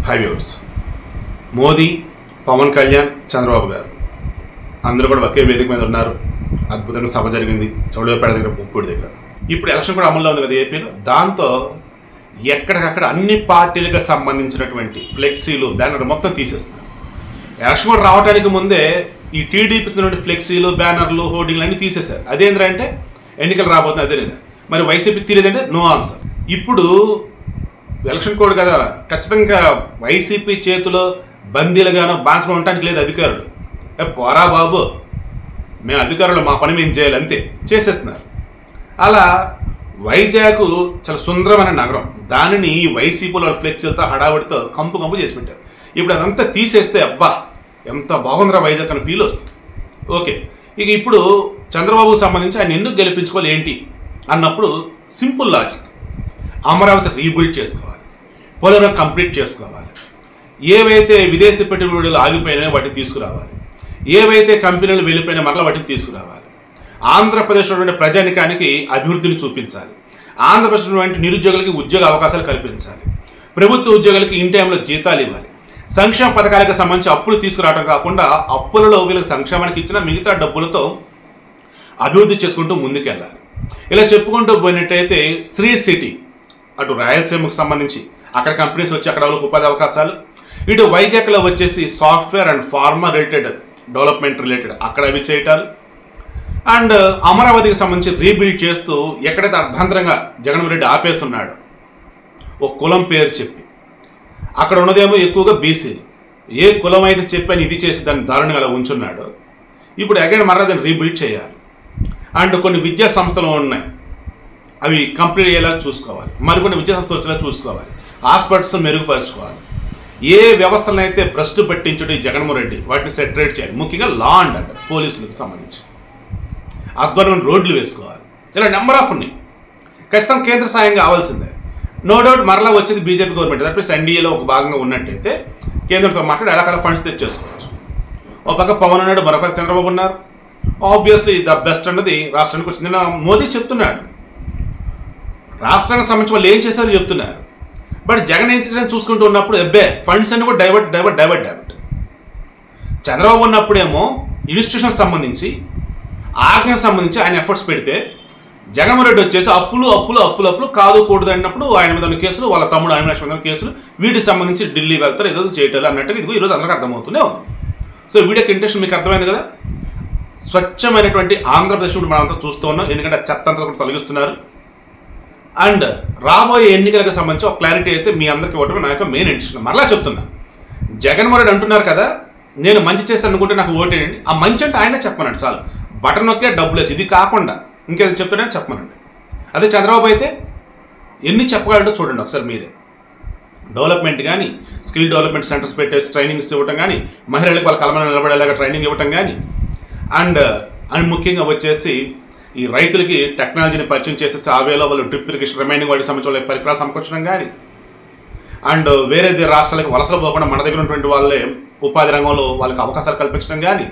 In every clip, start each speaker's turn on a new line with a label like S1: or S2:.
S1: High viewers, Modi, Pawan Kalyan, Chandrababu గారు అందరూ కూడా ఒకే వేదిక మీద ఉన్నారు. అద్భుతంగా సభ జరిగింది చౌడేపేట దగ్గర, ముప్పూడి దగ్గర. ఇప్పుడు ఎలక్షన్ కూడా అమల్లో ఉంది కదా ఏపీలో. దాంతో ఎక్కడికక్కడ అన్ని పార్టీలకు సంబంధించినటువంటి ఫ్లెక్సీలు, బ్యానర్లు మొత్తం తీసేస్తున్నారు. ఎలక్షన్ కూడా రావడానికి ముందే ఈ టీడీపీ నుండి ఫ్లెక్సీలు, బ్యానర్లు, హోర్డింగ్లు అన్నీ తీసేశారు. అదేంటంటే ఎన్నికలు రాబోతుంది, అదే లేదు. మరి వైసీపీ తీరేదంటే నో ఆన్సర్. ఇప్పుడు ఎలక్షన్ కోడ్ కదా, ఖచ్చితంగా వైసీపీ చేతిలో బందీలుగానో బాన్సలో ఉండటానికి లేదు అధికారులు. పోరా బాబు, మేము అధికారులు మా పని మేము చేయాలి అంతే, చేసేస్తున్నారు. అలా వైజాగ్ చాలా సుందరమైన నగరం, దానిని వైసీపీలో ఫ్లెక్సీలతో హడావుడితో కంపు చేసి పెట్టారు. ఇప్పుడు అదంతా తీసేస్తే అబ్బా ఎంత బాగుందిరా వైజాగ్ అని ఫీల్ వస్తుంది. ఓకే, ఇక ఇప్పుడు చంద్రబాబుకు సంబంధించి ఆయన ఎందుకు గెలిపించుకోవాలి ఏంటి అన్నప్పుడు సింపుల్ లాజిక్. అమరావతి రీబిల్డ్ చేసుకోవాలి, పోలవరం కంప్లీట్ చేసుకోవాలి, ఏవైతే విదేశీ పెట్టుబడులు ఆగిపోయినాయో వాటిని తీసుకురావాలి, ఏవైతే కంపెనీలు వెళ్ళిపోయినా మరలా వాటిని తీసుకురావాలి, ఆంధ్రప్రదేశ్లో ఉండే ప్రజానికానికి అభివృద్ధిని చూపించాలి, ఆంధ్రప్రదేశ్లో వంటి నిరుద్యోగులకి ఉద్యోగ అవకాశాలు కల్పించాలి, ప్రభుత్వ ఉద్యోగులకి ఇన్ టైంలో జీతాలు ఇవ్వాలి, సంక్షేమ పథకాలకు సంబంధించి అప్పులు తీసుకురావడం కాకుండా అప్పులలో వీళ్ళకి సంక్షేమానికి ఇచ్చిన మిగతా డబ్బులతో అభివృద్ధి చేసుకుంటూ ముందుకెళ్ళాలి. ఇలా చెప్పుకుంటూ పోయినట్టయితే శ్రీ సిటీ, అటు రాయలసీమకు సంబంధించి అక్కడ కంపెనీస్ వచ్చి అక్కడ వాళ్ళకి ఉపాధి అవకాశాలు, ఇటు వైజాగ్లో వచ్చేసి software and pharma related, development related అక్కడ అవి చేయటాలు, అండ్ అమరావతికి సంబంధించి రీబిల్డ్ చేస్తూ ఎక్కడైతే అర్ధాంతరంగా జగన్మోహన్ రెడ్డి ఆపేస్తున్నాడు ఒక కులం పేరు చెప్పి, అక్కడ ఉన్నదేమో ఎక్కువగా బీసీలు, ఏ కులం అయితే చెప్పని ఇది చేసి దాన్ని దారుణంగా అలా ఉంచున్నాడు. ఇప్పుడు అగైన్ మరలా దాన్ని రీబిల్డ్ చేయాలి. అండ్ కొన్ని విద్యా సంస్థలు ఉన్నాయి, అవి కంప్లీట్ అయ్యేలా చూసుకోవాలి, మరికొన్ని విద్యా సంస్థలు వచ్చేలా చూసుకోవాలి, హాస్పిటల్స్ మెరుగుపరచుకోవాలి. ఏ వ్యవస్థలను అయితే భ్రష్టు పట్టించడం ఈ జగన్మోహన్ రెడ్డి వాటిని సెటరేట్ చేయాలి. ముఖ్యంగా లా అండ్ ఆర్డర్, పోలీసులకు సంబంధించి అద్భుతమైన రోడ్లు వేసుకోవాలి. ఇలా నెంబర్ ఆఫ్ ఉన్నాయి. ఖచ్చితంగా కేంద్ర సాయం కావాల్సిందే. నో డౌట్ మరలా వచ్చేది బీజేపీ గవర్నమెంట్, తప్పి ఎన్డీఏలో ఒక భాగంగా ఉన్నట్టయితే కేంద్రంతో మాట్లాడి ఎలాకాల ఫండ్స్ తెచ్చేసుకోవచ్చు. ఒక పక్క పవన్ ఉన్నాడు, మరొక చంద్రబాబు ఉన్నారు. ఆబ్వియస్లీ ద బెస్ట్ అన్నది రాష్ట్రానికి వచ్చింది. మోదీ చెప్తున్నాడు, రాష్ట్రానికి సంబంధించి వాళ్ళు ఏం చేశారో చెప్తున్నారు. బట్ జగన్ ఏం చేయాలని చూసుకుంటూ ఉన్నప్పుడు ఫండ్స్ అన్ని కూడా డైవర్ట్. చంద్రబాబు ఉన్నప్పుడేమో ఇన్స్టిట్యూషన్స్ సంబంధించి, ఆజ్ఞకు సంబంధించి ఆయన ఎఫర్ట్స్ పెడితే, జగన్మోహన్ రెడ్డి వచ్చేసి అప్పులు కాదుకూడదు అన్నప్పుడు ఆయన మీద ఉన్న కేసులు, వాళ్ళ తమ్ముడు అవినాష్ మీద కేసులు, వీటికి సంబంధించి ఢిల్లీ వెళ్తారు, ఏదో చేయటాలు అన్నట్టుగా ఇదిగో ఈరోజు అందరికీ అర్థమవుతూనే ఉంది. సో వీడియోకి ఇంట్రెస్ట్ మీకు అర్థమైంది కదా. స్వచ్ఛమైనటువంటి ఆంధ్రప్రదేశ్ మనంతా చూస్తూ ఉన్నాం, ఎందుకంటే చెత్త అంతా కూడా తొలగిస్తున్నారు. అండ్ రాబోయే ఎన్నికలకు సంబంధించి ఒక క్లారిటీ అయితే మీ అందరికీ ఇవ్వటమే నా యొక్క మెయిన్ ఇంట్రెస్ట్. మరలా చెప్తున్నా, జగన్మోహన్ రెడ్డి అంటున్నారు కదా నేను మంచి చేస్తాను అనుకుంటే నాకు ఓటేయండి. ఆ మంచి అంటే ఆయన చెప్పమనండి చాలు, బటన్ నొక్కే డబ్బులు వేసి. ఇది కాకుండా ఇంకేదో చెప్తున్నా చెప్పమనండి. అదే చంద్రబాబు అయితే ఎన్ని చెప్పగలడో చూడండి ఒకసారి మీరే. డెవలప్మెంట్ కానీ, స్కిల్ డెవలప్మెంట్ సెంటర్స్ పెట్టేసి ట్రైనింగ్స్ ఇవ్వటం కానీ, మహిళలకు వాళ్ళ కలమని నిలబడేలాగా ట్రైనింగ్ ఇవ్వటం కానీ, అండ్ ముఖ్యంగా వచ్చేసి ఈ రైతులకి టెక్నాలజీని పరిచయం చేసేసి ఆ వేలో వాళ్ళు డ్రిప్ ఇరిగేషన్ రిమైనింగ్ వాటికి సంబంధించిన పరికరాలు సమకూర్చడం కానీ, అండ్ వేరే రాష్ట్రాలకు వలసలు పోకుండా మన దగ్గర ఉన్నటువంటి వాళ్ళే ఉపాధి రంగంలో వాళ్ళకి అవకాశాలు కల్పించడం కానీ,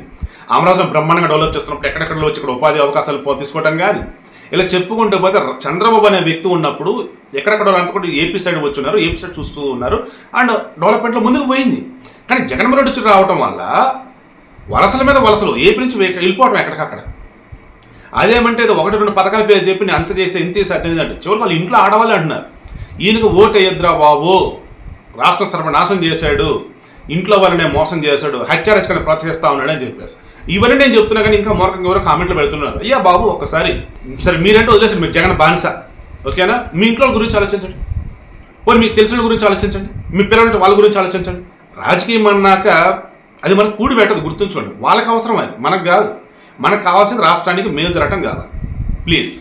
S1: అమరావతిని బ్రహ్మాండంగా డెవలప్ చేస్తున్నప్పుడు ఎక్కడెక్కడ వచ్చి ఇక్కడ ఉపాధి అవకాశాలు తీసుకోవడం కానీ, ఇలా చెప్పుకుంటూ పోతే చంద్రబాబు అనే వ్యక్తి ఉన్నప్పుడు ఎక్కడెక్కడ అంతా కూడా ఏపీ సైడ్ వచ్చి ఉన్నారు, ఏపీ సైడ్ చూస్తూ ఉన్నారు, అండ్ డెవలప్మెంట్లో ముందుకు పోయింది. కానీ జగన్మోహన్ రెడ్డి వచ్చి రావటం వల్ల వలసల మీద వలసలు, ఏపీ నుంచి వెళ్ళిపోవటం ఎక్కడికక్కడ. అదేమంటే ఇది 1-2 పథకాల పేరు చెప్పి నేను అంత చేస్తే ఇంత చేసి అర్థమైందంటే చివరికి వాళ్ళు ఇంట్లో ఆడవాళ్ళు అంటున్నారు, ఈయనకు ఓటు వేయద్దురా బాబు, రాష్ట్ర సర్వనాశనం చేశాడు, ఇంట్లో వాళ్ళనే మోసం చేశాడు, హత్యారచకని ప్రోత్సహిస్తా ఉన్నాడు అని చెప్పేసి. ఇవన్నీ నేను చెప్తున్నా కానీ ఇంకా మరొక ఎవరో కామెంట్లు పెడుతున్నారు. అయ్యా బాబు ఒక్కసారి సరే మీరంటే వదిలేసండి, మీరు జగన్ బానిస ఓకేనా, మీ ఇంట్లో గురించి ఆలోచించండి, పోనీ మీకు తెలిసిన గురించి ఆలోచించండి, మీ పిల్లల వాళ్ళ గురించి ఆలోచించండి. రాజకీయం అన్నాక అది మనకు కూడి పెట్టదు, గుర్తుంచుకోండి. వాళ్ళకి అవసరం అది, మనకు కాదు. మనకు కావాల్సింది రాష్ట్రానికి మేలు జరగటం కావాలి. ప్లీజ్.